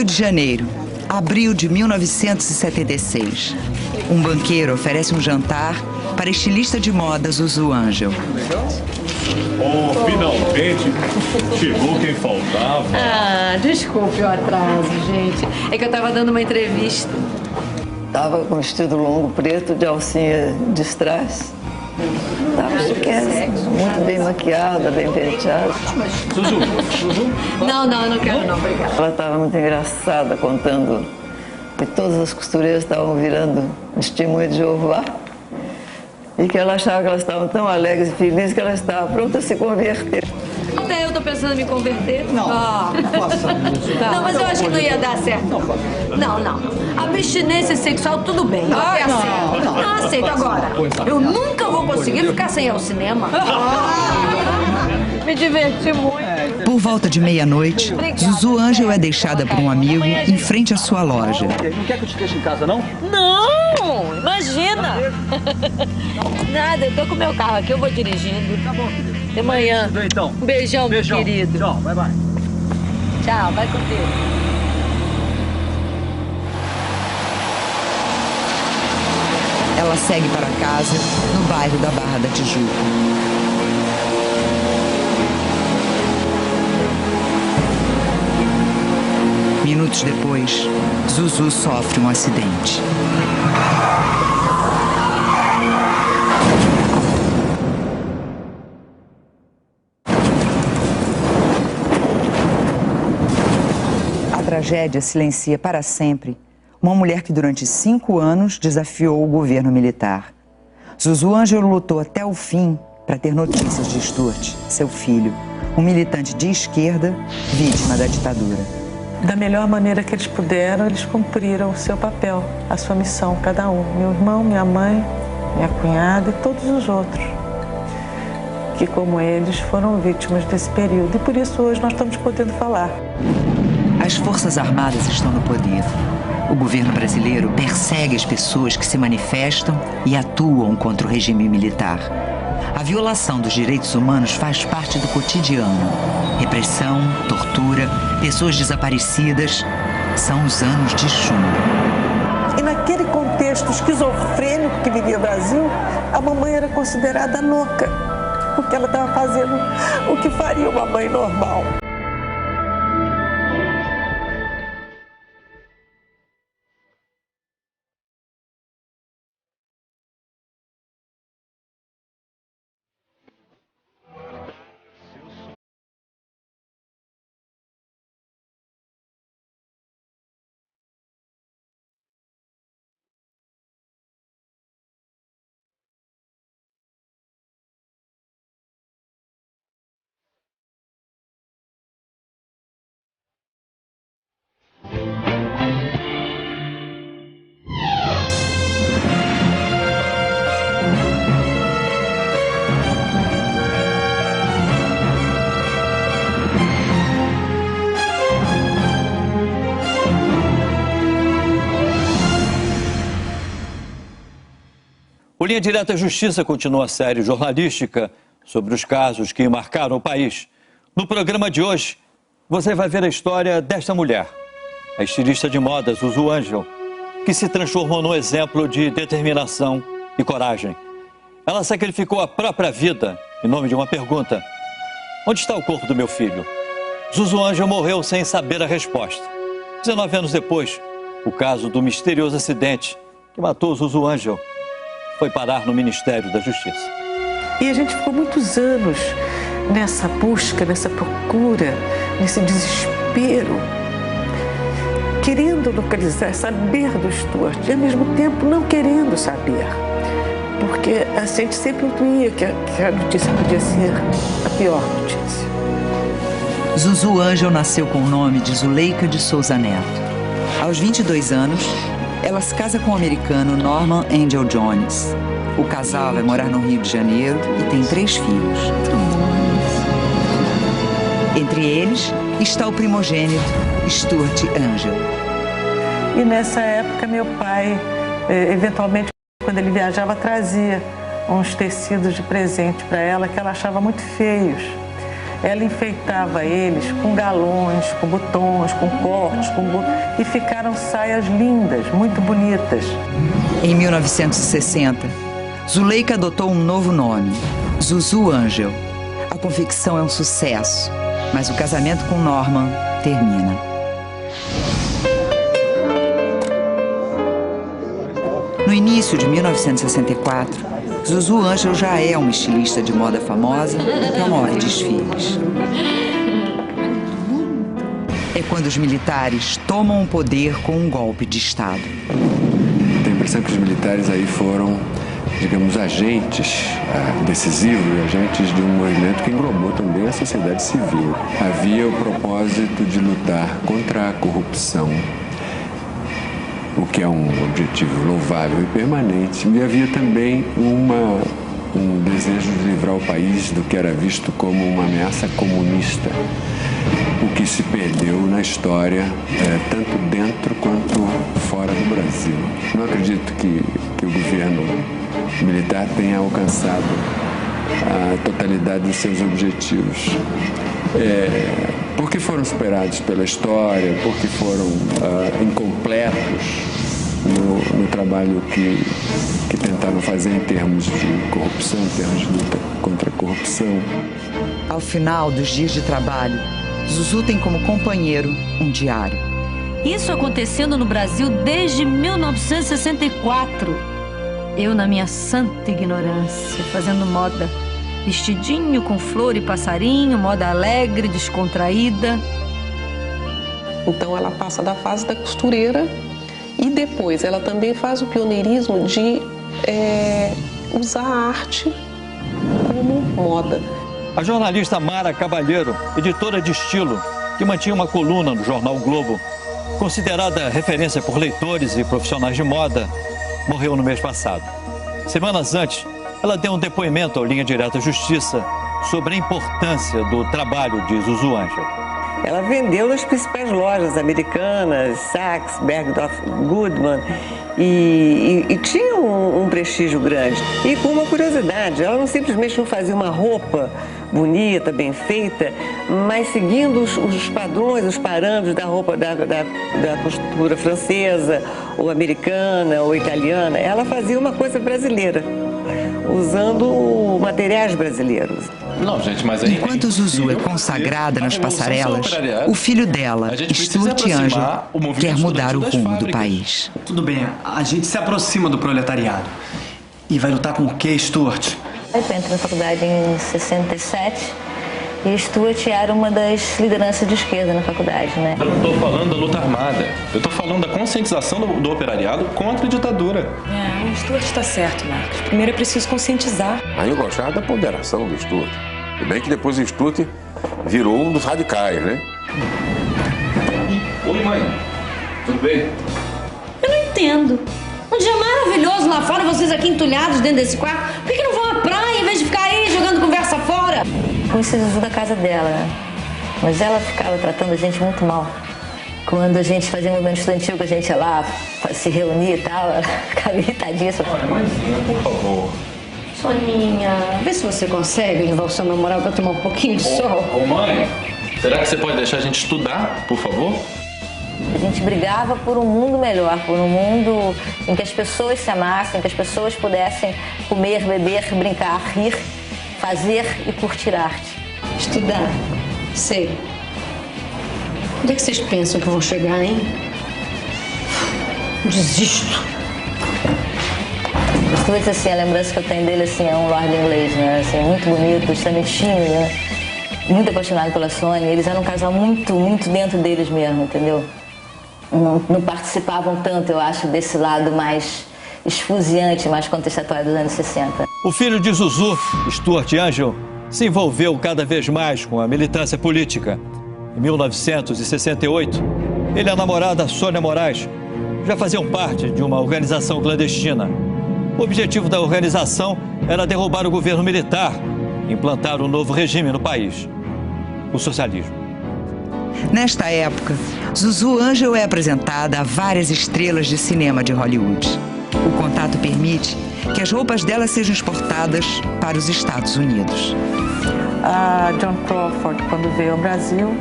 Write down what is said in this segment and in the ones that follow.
Rio de Janeiro, abril de 1976. Um banqueiro oferece um jantar para a estilista de moda Zuzu Angel. Oh, finalmente chegou quem faltava. Ah, desculpe o atraso, gente. É que eu tava dando uma entrevista. Tava com vestido longo preto, de alcinha de strass. Tava chiquérrima, muito bem maquiada, bem penteada. Zuzu? Não, eu não quero não, obrigada. Ela estava muito engraçada, contando que todas as costureiras estavam virando testemunha de Jeová. E que ela achava que elas estavam tão alegres e felizes que ela estava pronta a se converter. Até eu tô pensando em me converter. Não, faça isso. Não, mas eu acho que não ia dar certo. Não. Abstinência sexual, tudo bem. Eu até aceito. Não aceito agora. Eu nunca vou conseguir ficar sem ir ao cinema. Me diverti muito. Por volta de meia-noite, Zuzu Angel é deixada por um amigo em frente à sua loja. Não quer que eu te deixe em casa, não? Não, imagina. Nada, eu tô com o meu carro aqui, eu vou dirigindo. Tá bom. Até amanhã. Então. Um beijão, meu querido. Tchau, vai. Tchau, vai com Deus. Ela segue para casa, no bairro da Barra da Tijuca. Minutos depois, Zuzu sofre um acidente. A tragédia silencia para sempre uma mulher que durante 5 anos desafiou o governo militar. Zuzu Angel lutou até o fim para ter notícias de Stuart, seu filho, um militante de esquerda, vítima da ditadura. Da melhor maneira que eles puderam, eles cumpriram o seu papel, a sua missão, cada um. Meu irmão, minha mãe, minha cunhada e todos os outros, que como eles foram vítimas desse período. E por isso hoje nós estamos podendo falar. As Forças Armadas estão no poder. O governo brasileiro persegue as pessoas que se manifestam e atuam contra o regime militar. A violação dos direitos humanos faz parte do cotidiano. Repressão, tortura, pessoas desaparecidas. São os anos de chumbo. E naquele contexto esquizofrênico que vivia o Brasil, a mamãe era considerada louca, porque ela estava fazendo o que faria uma mãe normal. O Linha Direta Justiça continua a série jornalística sobre os casos que marcaram o país. No programa de hoje, você vai ver a história desta mulher, a estilista de moda Zuzu Angel, que se transformou num exemplo de determinação e coragem. Ela sacrificou a própria vida em nome de uma pergunta: onde está o corpo do meu filho? Zuzu Angel morreu sem saber a resposta. 19 anos depois, o caso do misterioso acidente que matou Zuzu Angel foi parar no Ministério da Justiça. E a gente ficou muitos anos nessa busca, nessa procura, nesse desespero, querendo localizar, saber do Stuart e ao mesmo tempo não querendo saber. Porque a gente sempre intuía que a notícia podia ser a pior notícia. Zuzu Angel nasceu com o nome de Zuleika de Souza Neto. Aos 22 anos, ela se casa com o americano Norman Angel Jones. O casal vai morar no Rio de Janeiro e tem 3 filhos. Entre eles está o primogênito Stuart Angel. E nessa época meu pai, eventualmente, quando ele viajava, trazia uns tecidos de presente para ela que ela achava muito feios. ela enfeitava eles com galões, com botões, com cortes, e ficaram saias lindas, muito bonitas. Em 1960, Zuleika adotou um novo nome, Zuzu Angel. A confecção é um sucesso, mas o casamento com Norman termina. No início de 1964, Zuzu Angel já é uma estilista de moda famosa e promove desfiles. É quando os militares tomam o poder com um golpe de Estado. Tenho a impressão que os militares aí foram, digamos, agentes decisivos, agentes de um movimento que englobou também a sociedade civil. Havia o propósito de lutar contra a corrupção, o que é um objetivo louvável e permanente. E havia também um desejo de livrar o país do que era visto como uma ameaça comunista, o que se perdeu na história, tanto dentro quanto fora do Brasil. Não acredito que o governo militar tenha alcançado a totalidade dos seus objetivos. Porque foram superados pela história, porque foram incompletos no trabalho que tentaram fazer em termos de corrupção, em termos de luta contra a corrupção. Ao final dos dias de trabalho, Zuzu tem como companheiro um diário. Isso acontecendo no Brasil desde 1964. Eu, na minha santa ignorância, fazendo moda. Vestidinho com flor e passarinho, moda alegre, descontraída. Então ela passa da fase da costureira e depois ela também faz o pioneirismo de usar a arte como moda. A jornalista Mara Cavalheiro, editora de estilo, que mantinha uma coluna no jornal o Globo, considerada referência por leitores e profissionais de moda, morreu no mês passado. Semanas antes, ela deu um depoimento ao Linha Direta Justiça sobre a importância do trabalho de Zuzu Angel. Ela vendeu nas principais lojas americanas, Saks, Bergdorf Goodman, e tinha um prestígio grande. E com uma curiosidade, ela simplesmente não fazia uma roupa bonita, bem feita, mas seguindo os padrões, os parâmetros da roupa da costura francesa, ou americana, ou italiana. Ela fazia uma coisa brasileira, usando materiais brasileiros. Não, gente, mas aí, enquanto Zuzu é consagrada nas passarelas, o filho dela, Stuart Angel, quer mudar o rumo do país. Tudo bem, a gente se aproxima do proletariado. E vai lutar com o quê, Stuart? Eu entrei na faculdade em 67 e Stuart era uma das lideranças de esquerda na faculdade, né? Eu não estou falando da luta armada, eu estou falando da conscientização do operariado contra a ditadura. O Stuart está certo, Marcos. Primeiro é preciso conscientizar. Aí eu gostava da ponderação do Stuart. E bem que depois o Stuart virou um dos radicais, né? Oi, mãe. Tudo bem? Eu não entendo. Um dia maravilhoso lá fora, vocês aqui entulhados dentro desse quarto. Por que não vão à praia em vez de ficar aí jogando conversa fora? Conheci a Zuzu da casa dela, né? Mas ela ficava tratando a gente muito mal. Quando a gente fazia um movimento estudantil, que a gente ia lá se reunir e tal, ela ficava irritadinha. Olha, mãezinha, por favor. Soninha, vê se você consegue levar o seu namorado pra tomar um pouquinho de sol. Ô mãe, será que você pode deixar a gente estudar, por favor? A gente brigava por um mundo melhor, por um mundo em que as pessoas se amassem, que as pessoas pudessem comer, beber, brincar, rir, fazer e curtir arte. Estudar, sei. Onde é que vocês pensam que vão chegar, hein? Desisto. Stuart, assim, a lembrança que eu tenho dele, assim, é um lord inglês, né? Assim, muito bonito, extremamente tímido, né? Muito apaixonado pela Sônia. Eles eram um casal muito dentro deles mesmo, entendeu? Não participavam tanto, eu acho, desse lado mais esfuziante, mais contestatório dos anos 60. O filho de Zuzu, Stuart Angel, se envolveu cada vez mais com a militância política. Em 1968, ele e a namorada Sônia Moraes já faziam parte de uma organização clandestina. O objetivo da organização era derrubar o governo militar e implantar um novo regime no país, o socialismo. Nesta época, Zuzu Angel é apresentada a várias estrelas de cinema de Hollywood. O contato permite que as roupas dela sejam exportadas para os Estados Unidos. A Joan Crawford, quando veio ao Brasil,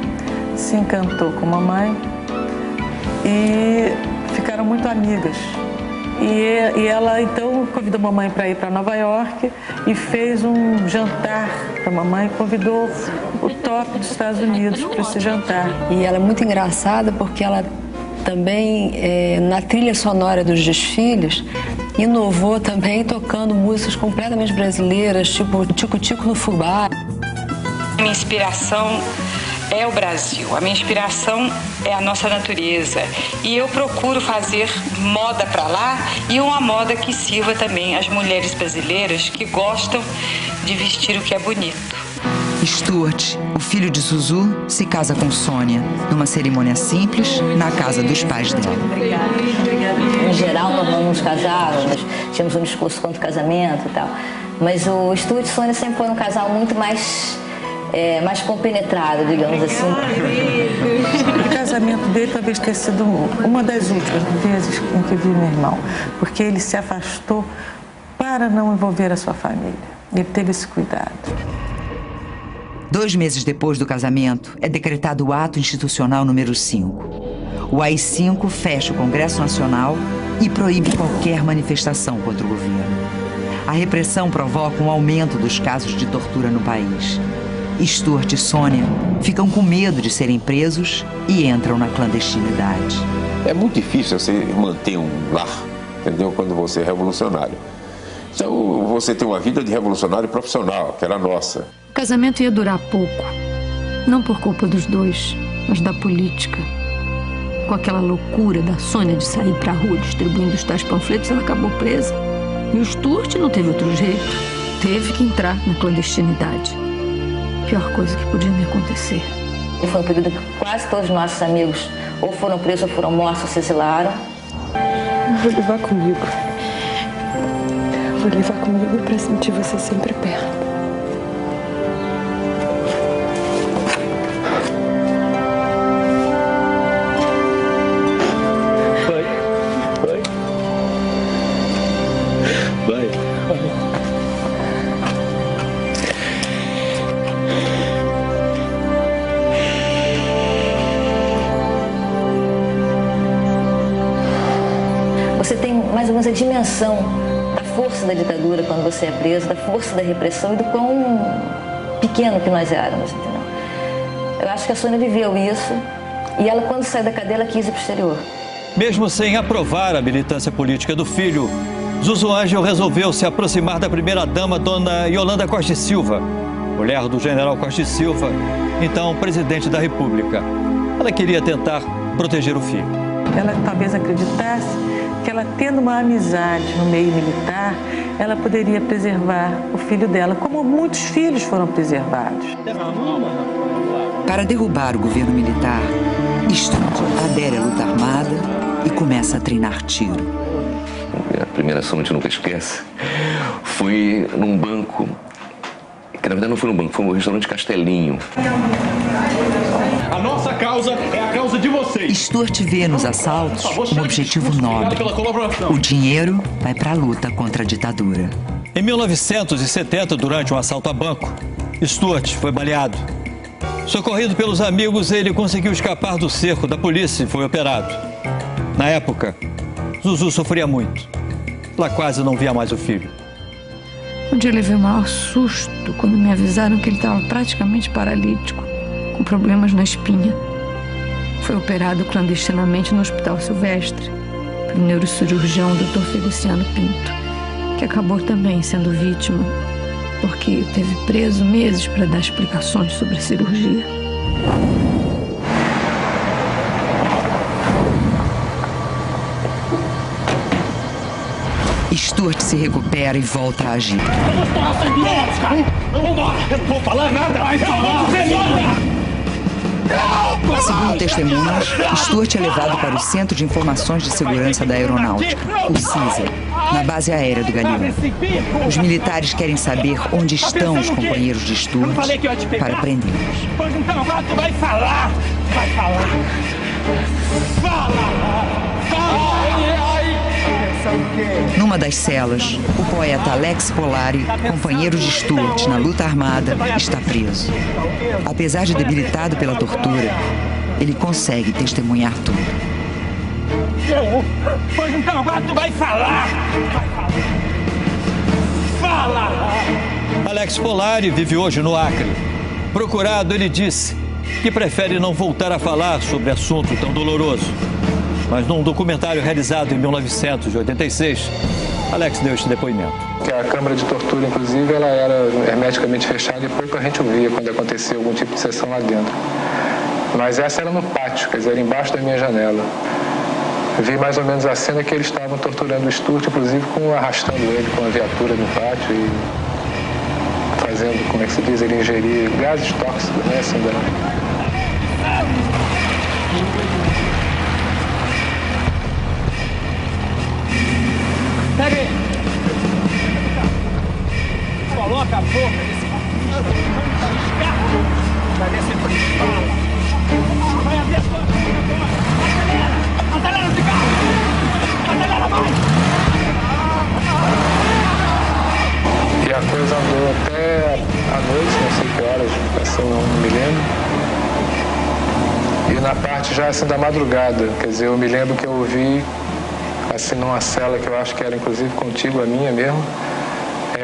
se encantou com a mamãe e ficaram muito amigas. E ela então convidou a mamãe para ir para Nova York e fez um jantar para a mamãe e convidou o top dos Estados Unidos para esse jantar. E ela é muito engraçada porque ela também, na trilha sonora dos desfiles, inovou também tocando músicas completamente brasileiras, tipo Tico-Tico no Fubá. Minha inspiração é o Brasil, a minha inspiração é a nossa natureza e eu procuro fazer moda para lá e uma moda que sirva também às mulheres brasileiras que gostam de vestir o que é bonito. Stuart, o filho de Zuzu, se casa com Sônia numa cerimônia simples na casa dos pais dela. Em geral, nós não nos casávamos, tínhamos um discurso contra o casamento e tal, mas o Stuart e Sônia sempre foram um casal muito mais compenetrado, digamos assim. O casamento dele talvez tenha sido uma das últimas vezes em que vi meu irmão, porque ele se afastou para não envolver a sua família. Ele teve esse cuidado. 2 meses depois do casamento, é decretado o ato institucional número 5. O AI-5 fecha o Congresso Nacional e proíbe qualquer manifestação contra o governo. A repressão provoca um aumento dos casos de tortura no país. Stuart e Sônia ficam com medo de serem presos e entram na clandestinidade. É muito difícil você manter um lar, entendeu? Quando você é revolucionário. Então, você tem uma vida de revolucionário profissional, que era a nossa. O casamento ia durar pouco. Não por culpa dos dois, mas da política. Com aquela loucura da Sônia de sair pra rua distribuindo os tais panfletos, ela acabou presa. E o Stuart não teve outro jeito. Teve que entrar na clandestinidade. Pior coisa que podia me acontecer. E foi um período que quase todos os nossos amigos ou foram presos, ou foram mortos, ou se exilaram. Vou levar comigo. Vou levar comigo para sentir você sempre perto. Você tem mais ou menos a dimensão da força da ditadura quando você é preso, da força da repressão e do quão pequeno que nós éramos, entendeu? Eu acho que a Sônia viveu isso e ela, quando saiu da cadeia, ela quis ir para o exterior. Mesmo sem aprovar a militância política do filho, Zuzu Ângel resolveu se aproximar da primeira-dama, dona Yolanda Costa e Silva, mulher do general Costa e Silva, então presidente da República. Ela queria tentar proteger o filho. Ela talvez acreditasse que ela, tendo uma amizade no meio militar, ela poderia preservar o filho dela, como muitos filhos foram preservados. Para derrubar o governo militar, Stuart adere à luta armada e começa a treinar tiro. A primeira ação, a gente nunca esquece, foi num banco, que na verdade não foi num banco, foi no restaurante Castelinho. A nossa causa é a causa de vocês. Stuart vê nos assaltos um objetivo nobre. O dinheiro vai para a luta contra a ditadura. Em 1970, durante um assalto a banco, Stuart foi baleado. Socorrido pelos amigos, ele conseguiu escapar do cerco da polícia e foi operado. Na época, Zuzu sofria muito. Ela quase não via mais o filho. Um dia eu levei o maior susto quando me avisaram que ele estava praticamente paralítico, com problemas na espinha. Foi operado clandestinamente no Hospital Silvestre pelo neurocirurgião Dr. Feliciano Pinto, que acabou também sendo vítima, porque teve preso meses para dar explicações sobre a cirurgia. Stuart se recupera e volta a agir. Eu não vou falar nada, mas eu vou dizer nada! Segundo testemunhas, Stuart é levado para o Centro de Informações de Segurança da Aeronáutica, o CISA, na base aérea do Galeão. Os militares querem saber onde estão os companheiros de Stuart para prendê-los. Pois então, agora tu vai falar! Vai falar! Fala! Fala! Numa das celas, o poeta Alex Polari, companheiro de Stuart na luta armada, está preso. Apesar de debilitado pela tortura, ele consegue testemunhar tudo. Pois então agora tu vai falar! Fala! Alex Polari vive hoje no Acre. Procurado, ele disse que prefere não voltar a falar sobre assunto tão doloroso. Mas num documentário realizado em 1986, Alex deu este depoimento. Que a câmara de tortura, inclusive, ela era hermeticamente fechada e pouca gente ouvia quando acontecia algum tipo de sessão lá dentro. Mas essa era no pátio, quer dizer, embaixo da minha janela. Vi mais ou menos a cena que eles estavam torturando o Stuart, inclusive arrastando ele com a viatura no pátio e fazendo, como é que se diz, ele ingerir gases tóxicos, né, assim, Pega aí! Coloca a boca desse carro! Vai descer por isso! Vai abrir as portas! Acelera esse carro! Acelera mais! E a coisa andou até à noite, não sei que horas, assim, não me lembro. E na parte já assim da madrugada, quer dizer, eu me lembro que eu ouvi assim numa cela que eu acho que era inclusive contigo, a minha mesmo,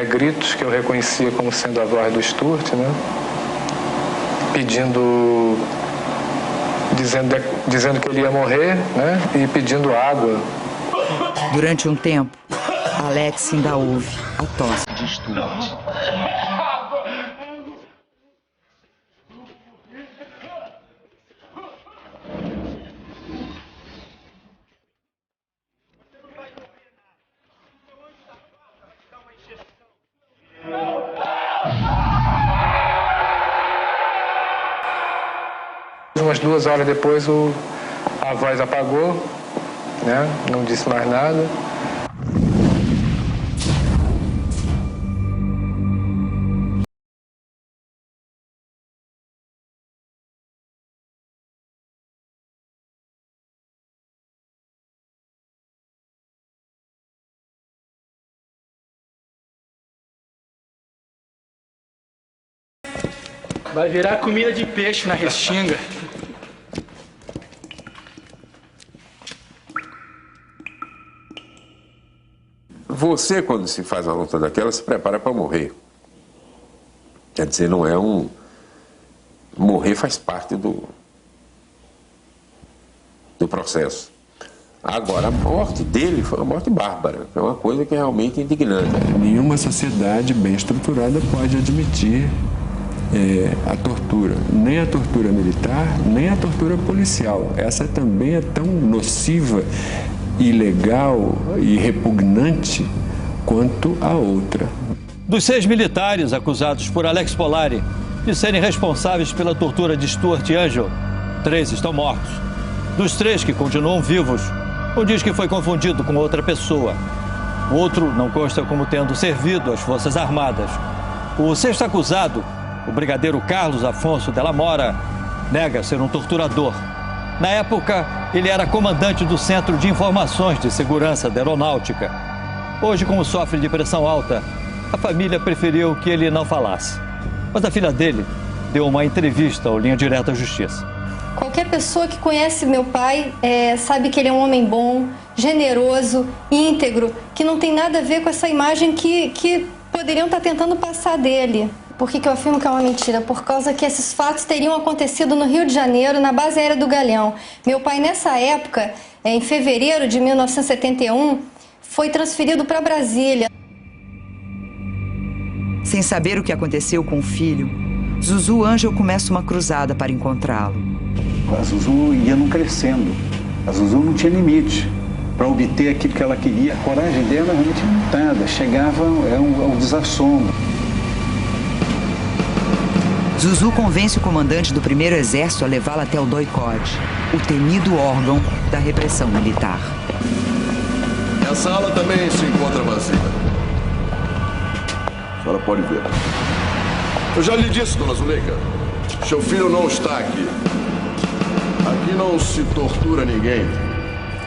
gritos que eu reconhecia como sendo a voz do Stuart, né? Dizendo que ele ia morrer, né? E pedindo água. Durante um tempo, Alex ainda ouve a tosse de Stuart. Umas 2 horas depois a voz apagou, né? Não disse mais nada. Vai virar comida de peixe na restinga. Você, quando se faz uma luta daquela, se prepara para morrer. Quer dizer, não é um... Morrer faz parte do processo. Agora, a morte dele foi uma morte bárbara. É uma coisa que é realmente indignante. Nenhuma sociedade bem estruturada pode admitir a tortura. Nem a tortura militar, nem a tortura policial. Essa também é tão nociva, ilegal e repugnante quanto a outra. Dos 6 militares acusados por Alex Polari de serem responsáveis pela tortura de Stuart e Angel, 3 estão mortos. Dos 3 que continuam vivos, um diz que foi confundido com outra pessoa. O outro não consta como tendo servido às Forças Armadas. O 6º acusado, o brigadeiro Carlos Afonso Della Mora, nega ser um torturador. Na época, ele era comandante do Centro de Informações de Segurança da Aeronáutica. Hoje, como sofre de pressão alta, a família preferiu que ele não falasse. Mas a filha dele deu uma entrevista ao Linha Direta à Justiça. Qualquer pessoa que conhece meu pai sabe que ele é um homem bom, generoso, íntegro, que não tem nada a ver com essa imagem que poderiam estar tentando passar dele. Por que eu afirmo que é uma mentira? Por causa que esses fatos teriam acontecido no Rio de Janeiro, na base aérea do Galeão. Meu pai, nessa época, em fevereiro de 1971, foi transferido para Brasília. Sem saber o que aconteceu com o filho, Zuzu Angel começa uma cruzada para encontrá-lo. A Zuzu ia não crescendo. A Zuzu não tinha limite para obter aquilo que ela queria. A coragem dela realmente limitada. Chegava ao desassombro. Zuzu convence o comandante do 1º Exército a levá-la até o DOI-CODE, o temido órgão da repressão militar. E a sala também se encontra vazia. A senhora pode ver. Eu já lhe disse, dona Zuleika, seu filho não está aqui. Aqui não se tortura ninguém.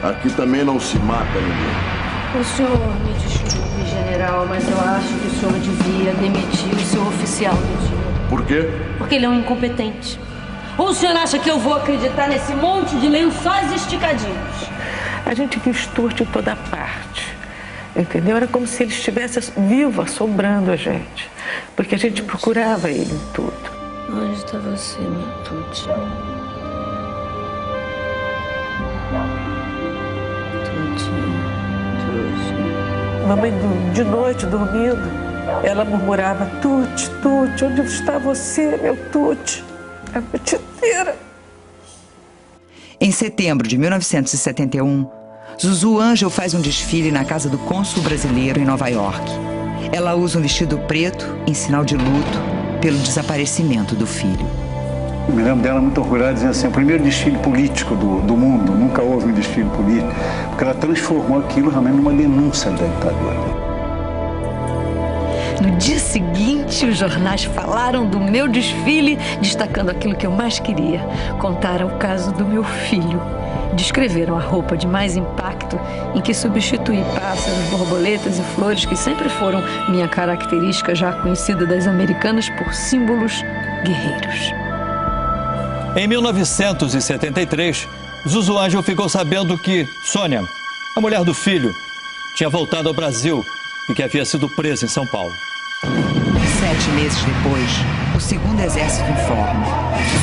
Aqui também não se mata ninguém. O senhor me desculpe, general, mas eu acho que o senhor devia demitir o seu oficial do dia. Por quê? Porque ele é um incompetente. Ou o senhor acha que eu vou acreditar nesse monte de lençóis esticadinhos? A gente viu Stuart em toda parte, entendeu? Era como se ele estivesse vivo, assombrando a gente, porque a gente procurava ele em tudo. Onde está você, minha Tuti? Mamãe, de noite, dormindo, ela murmurava: Tuti, Tuti, onde está você, meu Tuti? A noite inteira. Em setembro de 1971, Zuzu Angel faz um desfile na casa do cônsul brasileiro em Nova York. Ela usa um vestido preto em sinal de luto pelo desaparecimento do filho. Eu me lembro dela muito orgulhosa, dizendo assim: o primeiro desfile político do mundo, nunca houve um desfile político, porque ela transformou aquilo realmente numa denúncia da ditadura. No dia seguinte, os jornais falaram do meu desfile, destacando aquilo que eu mais queria. Contaram o caso do meu filho. Descreveram a roupa de mais impacto em que substituí pássaros, borboletas e flores, que sempre foram minha característica já conhecida das americanas, por símbolos guerreiros. Em 1973, Zuzu Angel ficou sabendo que Sônia, a mulher do filho, tinha voltado ao Brasil e que havia sido presa em São Paulo. 7 meses depois, o segundo exército informa: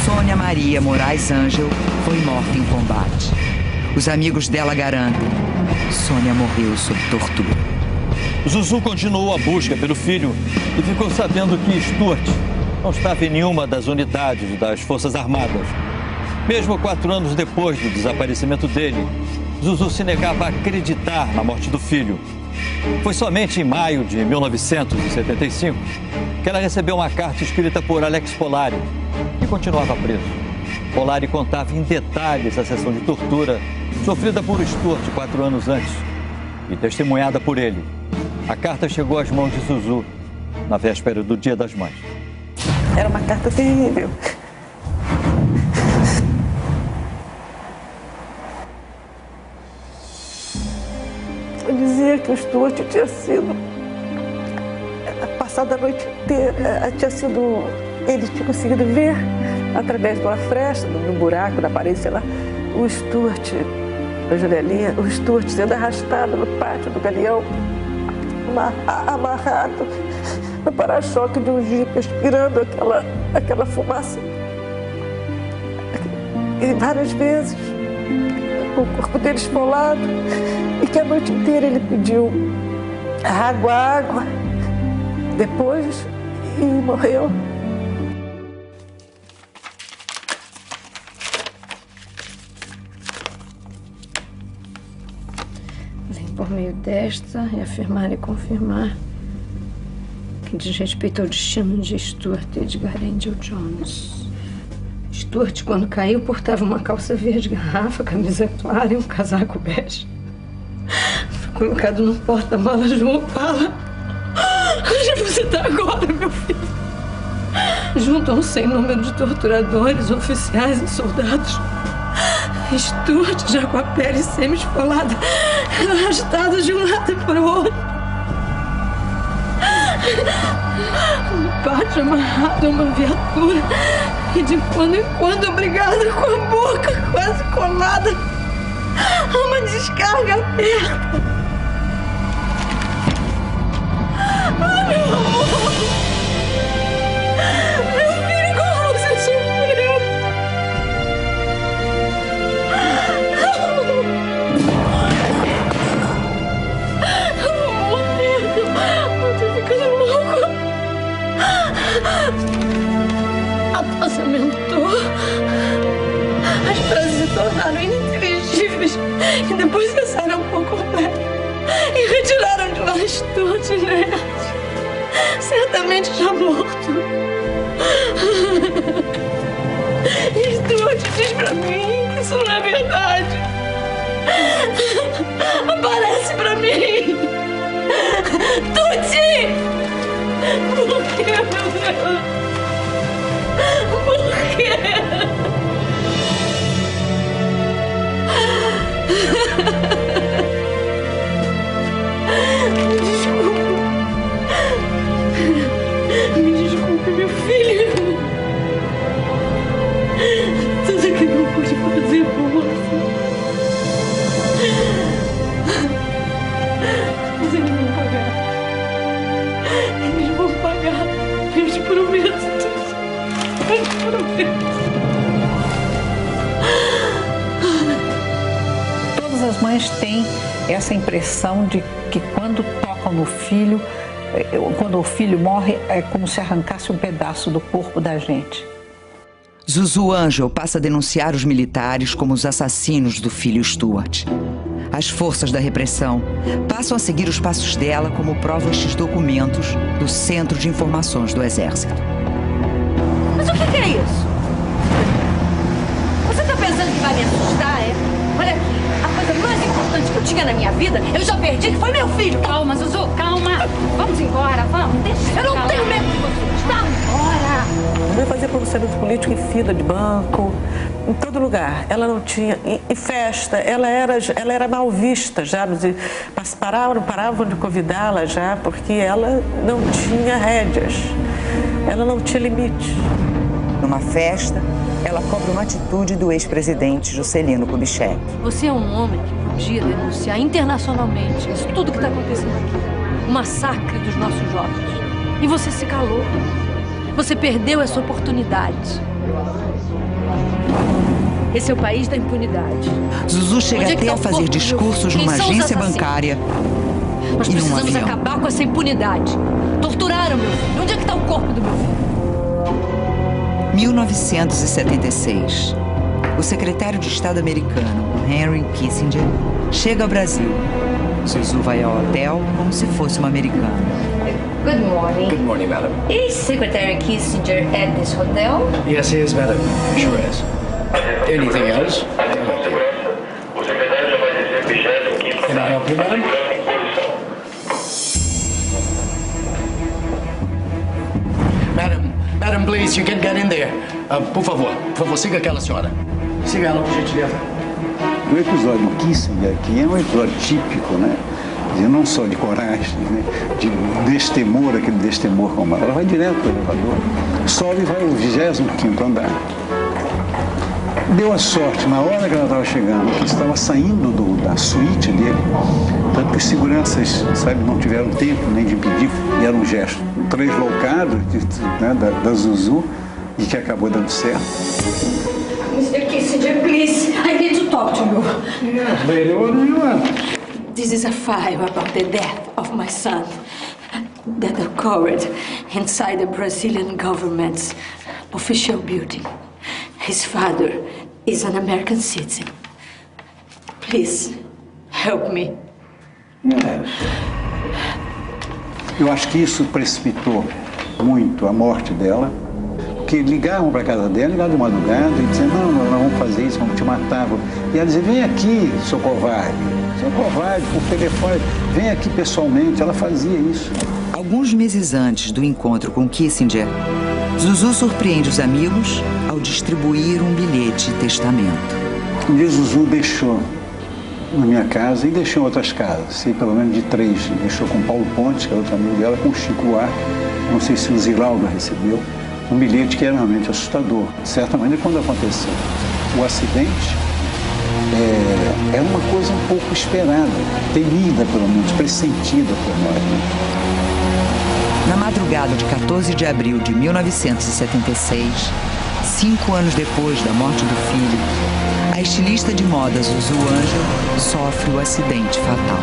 Sônia Maria Moraes Angel foi morta em combate. Os amigos dela garantem: Sônia morreu sob tortura. Zuzu continuou a busca pelo filho e ficou sabendo que Stuart não estava em nenhuma das unidades das Forças Armadas. Mesmo 4 anos depois do desaparecimento dele, Zuzu se negava a acreditar na morte do filho. Foi somente em maio de 1975 que ela recebeu uma carta escrita por Alex Polari, que continuava preso. Polari contava em detalhes a sessão de tortura sofrida por Stuart 4 anos antes e testemunhada por ele. A carta chegou às mãos de Zuzu na véspera do Dia das Mães. Era uma carta terrível. Eu dizia que o Stuart tinha sido, passado a noite inteira, ele tinha conseguido ver, através de uma fresta, no buraco da parede, sei lá, o Stuart, a janelinha, o Stuart sendo arrastado no pátio do galeão, amarrado no para-choque de um jipe, aspirando aquela fumaça. E várias vezes, o corpo dele esfolado, e que a noite inteira ele pediu água, depois, e morreu. Vem por meio desta reafirmar e confirmar que diz respeito ao destino de Stuart Edgar Angel Jones. Stuart, quando caiu, portava uma calça verde garrafa, camisa clara e um casaco bege. Foi colocado no porta-malas de uma Opala. Onde você está agora, meu filho? Junto a um sem número de torturadores, oficiais e soldados. Stuart, já com a pele semi-esfolada, arrastado de um lado para o outro. No pátio, amarrado a uma viatura, e de quando em quando obrigado com a boca quase colada a uma descarga aberta. Ai, meu amor! Meu filho, como você sofreu! Eu vou morrer! Eu tô ficando louco! A tosse aumentou. As frases se tornaram ininteligíveis e depois cessaram por completo. E retiraram de lá Stuart inerte, certamente já morto. E Stuart diz pra mim que isso não é verdade. Aparece pra mim! Tuti! Por que, meu Deus? Por quê? Eu te prometo. Eu te prometo. Todas as mães têm essa impressão de que quando tocam no filho, quando o filho morre, é como se arrancasse um pedaço do corpo da gente. Zuzu Angel passa a denunciar os militares como os assassinos do filho Stuart. As forças da repressão passam a seguir os passos dela, como provam estes documentos do Centro de Informações do Exército. Mas o que é isso? Você tá pensando que vai me assustar, é? Olha aqui, a coisa mais importante que eu tinha na minha vida, eu já perdi, que foi meu filho. Calma, Zuzu, calma. Vamos embora, vamos. Deixa eu não tenho medo de você. Está embora. Eu ia fazer pronunciamento político em fila de banco, em todo lugar. Ela não tinha... Em festa, ela era mal vista já. Paravam de convidá-la já, porque ela não tinha rédeas. Ela não tinha limite. Numa festa, ela cobra uma atitude do ex-presidente Juscelino Kubitschek. Você é um homem que podia denunciar internacionalmente isso tudo que está acontecendo aqui. O massacre dos nossos jovens. E você se calou. Você perdeu essa oportunidade. Esse é o país da impunidade. Zuzu chega até a fazer discursos numa agência bancária Nós e num precisamos avião. acabar com essa impunidade. Torturaram meu filho. Onde é que está o corpo do meu filho? 1976. O secretário de Estado americano, Henry Kissinger, chega ao Brasil. Zuzu vai ao hotel como se fosse uma americana. Good morning. Good morning, madam. Is Secretary Kissinger at this hotel? Yes, he is, madam. Sure is. Anything else? Can I help you, madam? Madam, please, you can get in there. Por favor, siga aquela senhora. Siga ela, por gentileza. O episódio do Kissinger aqui é um episódio típico, né? E não só de coragem, né? De destemor, aquele destemor como ela vai direto para o elevador, sobe e vai ao 25º andar. Deu a sorte, na hora que ela estava chegando, que estava saindo da suíte dele, tanto que os seguranças, sabe, não tiveram tempo nem de impedir, e era um gesto translocado, né, da Zuzu, e que acabou dando certo. Mr. Kissinger, please, I need to talk to you. Yes, baby, what do you want? This is a file about the death of my son that occurred inside the Brazilian government's official building. His father is an American citizen. Please, help me. Yes. Eu acho que isso precipitou muito a morte dela, porque ligavam para a casa dela, ligavam de madrugada e diziam, não, nós vamos fazer isso, vamos te matar. E ela dizia, vem aqui, seu covarde, por telefone, vem aqui pessoalmente. Ela fazia isso. Alguns meses antes do encontro com Kissinger, Zuzu surpreende os amigos ao distribuir um bilhete de testamento. Um dia Zuzu deixou na minha casa e deixou em outras casas, sei pelo menos de 3. Deixou com Paulo Pontes, que é outro amigo dela, com Chico Buarque, não sei se o Ziraldo recebeu, um bilhete que era realmente assustador. De certa maneira, quando aconteceu o acidente, é uma coisa um pouco esperada, temida pelo menos, pressentida por nós. Né? Na madrugada de 14 de abril de 1976, 5 anos depois da morte do filho, a estilista de moda Zuzu Angel sofre o acidente fatal.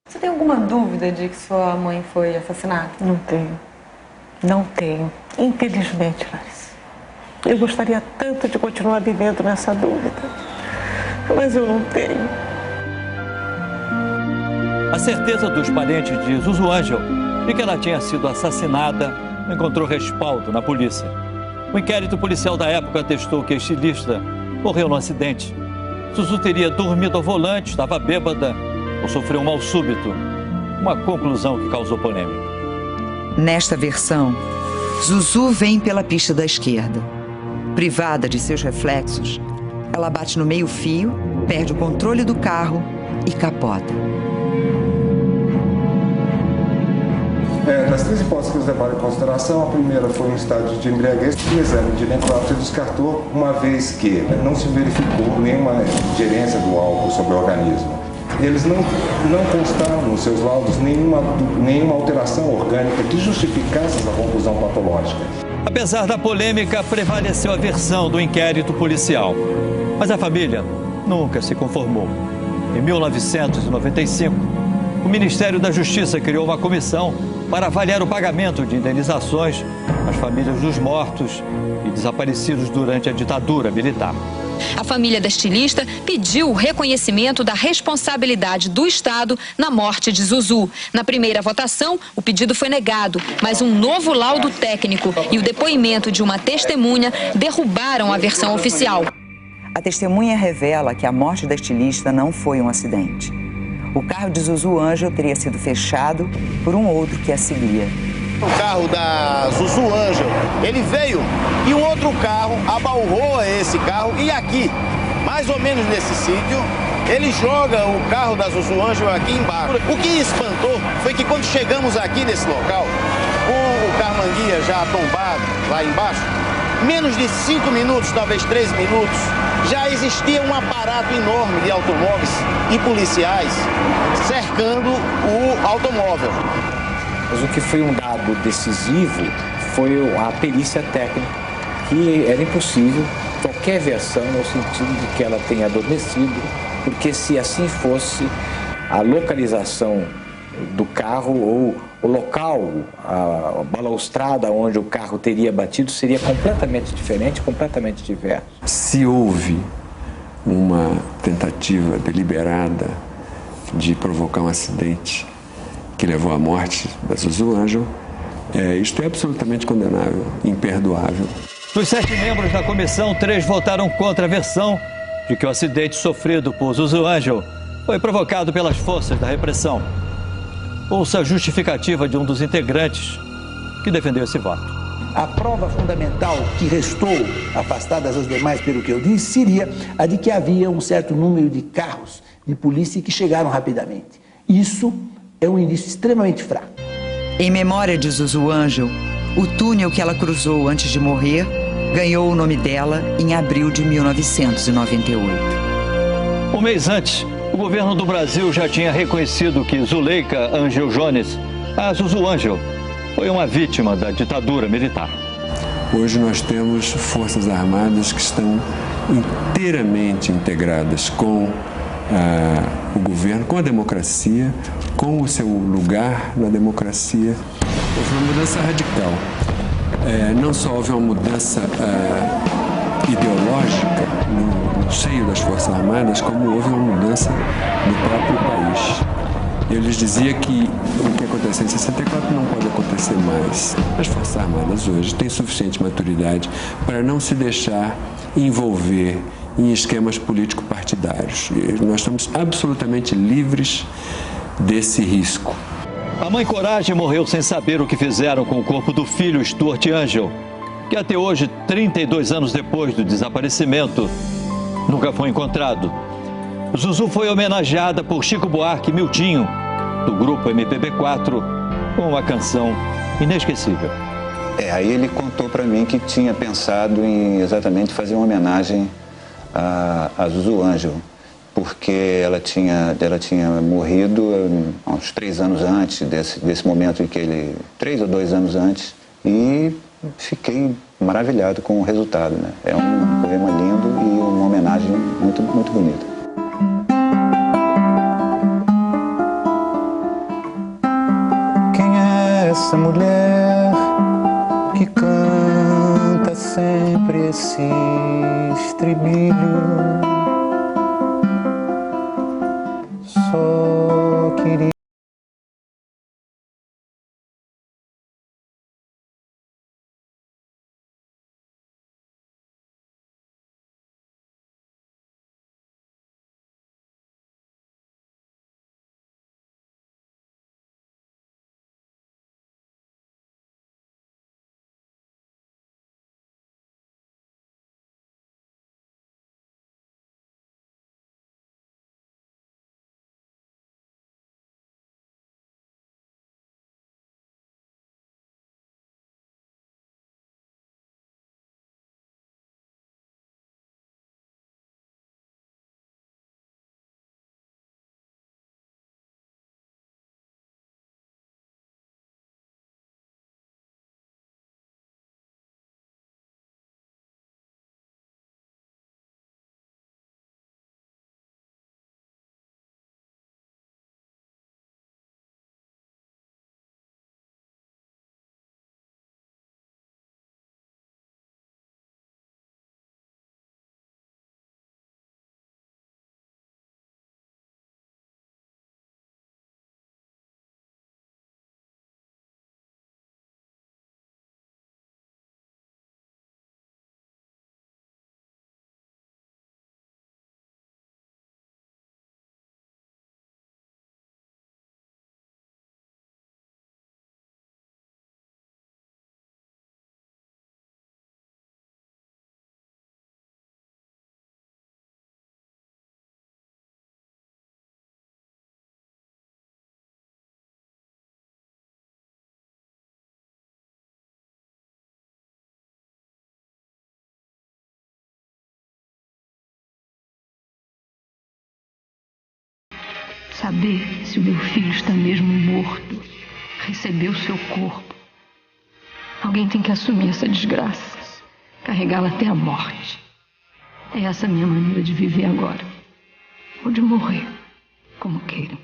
Você tem alguma dúvida de que sua mãe foi assassinada? Não tenho. Não tenho. Infelizmente, Larissa. Eu gostaria tanto de continuar vivendo nessa dúvida, mas eu não tenho. A certeza dos parentes de Zuzu Angel de que ela tinha sido assassinada encontrou respaldo na polícia. O inquérito policial da época atestou que a estilista morreu no acidente. Zuzu teria dormido ao volante, estava bêbada ou sofreu um mal súbito. Uma conclusão que causou polêmica. Nesta versão, Zuzu vem pela pista da esquerda. Privada de seus reflexos, ela bate no meio-fio, perde o controle do carro e capota. Das três hipóteses que eles levaram em consideração, a primeira foi um estado de embriaguez. O exame de necrópsia descartou, uma vez que não se verificou nenhuma ingerência do álcool sobre o organismo. Eles não constaram nos seus laudos nenhuma alteração orgânica que justificasse essa conclusão patológica. Apesar da polêmica, prevaleceu a versão do inquérito policial. Mas a família nunca se conformou. Em 1995, o Ministério da Justiça criou uma comissão para avaliar o pagamento de indenizações às famílias dos mortos e desaparecidos durante a ditadura militar. A família da estilista pediu o reconhecimento da responsabilidade do Estado na morte de Zuzu. Na primeira votação, o pedido foi negado, mas um novo laudo técnico e o depoimento de uma testemunha derrubaram a versão oficial. A testemunha revela que a morte da estilista não foi um acidente. O carro de Zuzu Angel teria sido fechado por um outro que a seguia. O carro da Zuzu Angel, ele veio e um outro carro abalroa esse carro e aqui, mais ou menos nesse sítio, ele joga o carro da Zuzu Angel aqui embaixo. O que espantou foi que quando chegamos aqui nesse local, com o carro-manguia já tombado lá embaixo, menos de 5 minutos, talvez 3 minutos, já existia um aparato enorme de automóveis e policiais cercando o automóvel. Mas o que foi um dado decisivo foi a perícia técnica, que era impossível qualquer versão no sentido de que ela tenha adormecido, porque se assim fosse, a localização do carro ou o local, a balaustrada onde o carro teria batido seria completamente diferente, completamente diverso. Se houve uma tentativa deliberada de provocar um acidente que levou à morte da Zuzu Angel, isto é absolutamente condenável, imperdoável. Dos 7 membros da comissão, 3 votaram contra a versão de que o acidente sofrido por Zuzu Angel foi provocado pelas forças da repressão. Ouça a justificativa de um dos integrantes que defendeu esse voto. A prova fundamental que restou, afastadas as demais pelo que eu disse, seria a de que havia um certo número de carros de polícia que chegaram rapidamente. Isso é um indício extremamente fraco. Em memória de Zuzu Angel, o túnel que ela cruzou antes de morrer ganhou o nome dela em abril de 1998. Um mês antes, o governo do Brasil já tinha reconhecido que Zuleika Angel Jones, a Zuzu Angel, foi uma vítima da ditadura militar. Hoje nós temos forças armadas que estão inteiramente integradas com o governo, com a democracia, com o seu lugar na democracia. Houve uma mudança radical. Não só houve uma mudança ideológica no seio das Forças Armadas, como houve uma mudança no próprio país. Eu lhes dizia que o que aconteceu em 64 não pode acontecer mais. As Forças Armadas hoje têm suficiente maturidade para não se deixar envolver em esquemas político-partidários. Nós estamos absolutamente livres desse risco. A mãe Coragem morreu sem saber o que fizeram com o corpo do filho Stuart Angel, que até hoje, 32 anos depois do desaparecimento, nunca foi encontrado. Zuzu foi homenageada por Chico Buarque e Miltinho, do grupo MPB4, com uma canção inesquecível. Aí ele contou para mim que tinha pensado em exatamente fazer uma homenagem a Zuzu Angel, porque ela tinha morrido uns 3 anos antes desse momento em que ele... 3 ou 2 anos antes, e fiquei maravilhado com o resultado, né? É um poema lindo e uma homenagem muito, muito bonita. Quem é essa mulher que canta sempre esse estribilho? Só queria Saber se o meu filho está mesmo morto, recebeu seu corpo. Alguém tem que assumir essa desgraça, carregá-la até a morte. É essa a minha maneira de viver agora, ou de morrer, como queiram.